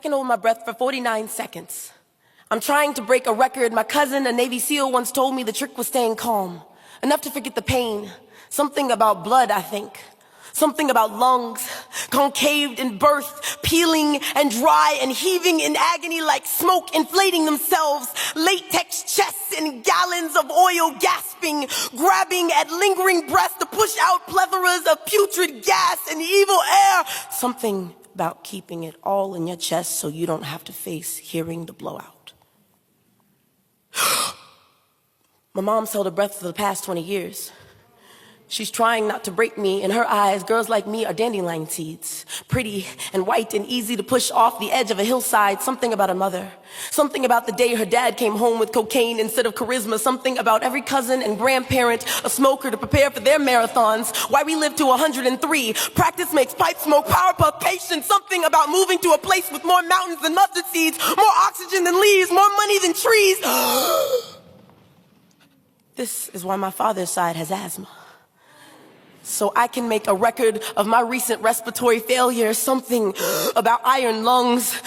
can hold my breath for 49 seconds. I'm trying to break a record. My cousin, a Navy SEAL, once told me the trick was staying calm. Enough to forget the pain. Something about blood, I think. Something about lungs, concaved in birth, peeling and dry and heaving in agony like smoke inflating themselves, latex chests and gallons of oil gasping, grabbing at lingering breath to push out plethoras of putrid gas and evil air. Something about keeping it all in your chest so you don't have to face hearing the blowout. My mom's held her breath for the past 20 years. She's trying not to break me. In her eyes, girls like me are dandelion seeds, pretty and white and easy to push off the edge of a hillside. Something about a mother, something about the day her dad came home with cocaine instead of charisma, something about every cousin and grandparent a smoker to prepare for their marathons. Why we live to 103. Practice makes pipe smoke, Powerpuff patience. Something about moving to a place with more mountains than mustard seeds, more oxygen than leaves, more money than trees. This is why my father's side has asthma. So I can make a record of my recent respiratory failure. Something about iron lungs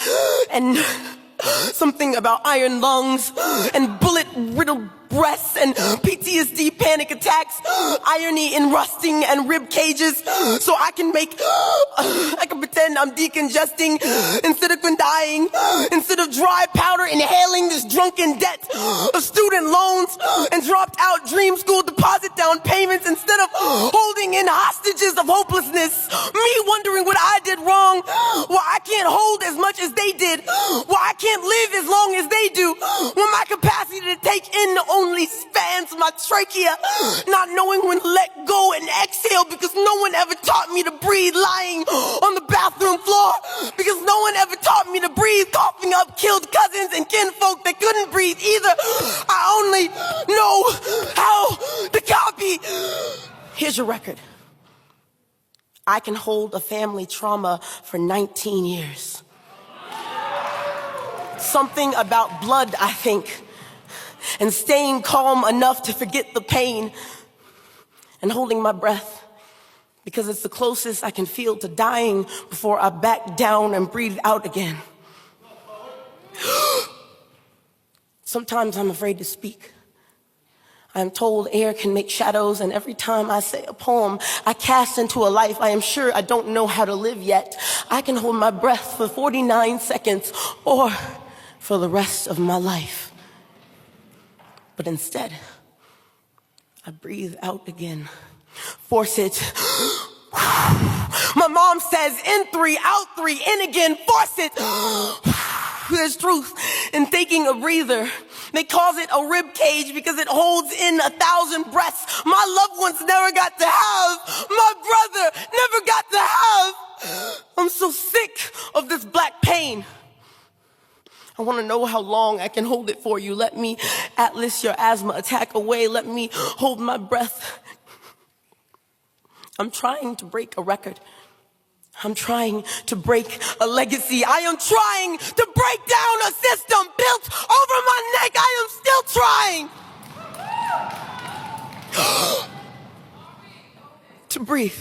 and something about iron lungs and bullet-riddled breasts and PTSD panic attacks, irony in rusting and rib cages. So I can pretend I'm decongesting instead of dying, instead of dry powder inhaling this drunken debt of student loans and dropped out dream school deposit down payments, instead of holding in hostages of hopelessness, me wondering what I did wrong, why I can't hold as much as they did, why I can't live as long as they do, when my capacity to take in only spans my trachea, not knowing when to let go and exhale because no one ever taught me to breathe lying on the bathroom floor, because no one ever taught me to breathe coughing up killed cousins and kinfolk that couldn't breathe either. I only know how to copy. Here's your record. I can hold a family trauma for 19 years. Something about blood, I think, and staying calm enough to forget the pain and holding my breath because it's the closest I can feel to dying before I back down and breathe out again. Sometimes I'm afraid to speak. I'm told air can make shadows, and every time I say a poem, I cast into a life I am sure I don't know how to live yet. I can hold my breath for 49 seconds or for the rest of my life. But instead, I breathe out again. Force it. My mom says in 3, out 3, in again, force it. There's truth in taking a breather. They call it a rib cage because it holds in 1,000 breaths my loved ones never got to have, my brother never got to have. I'm so sick of this black pain. I want to know how long I can hold it for you. Let me atlas your asthma attack away. Let me hold my breath. I'm trying to break a record. I'm trying to break a legacy. I am trying to break down a system built over my neck. I am still trying to breathe.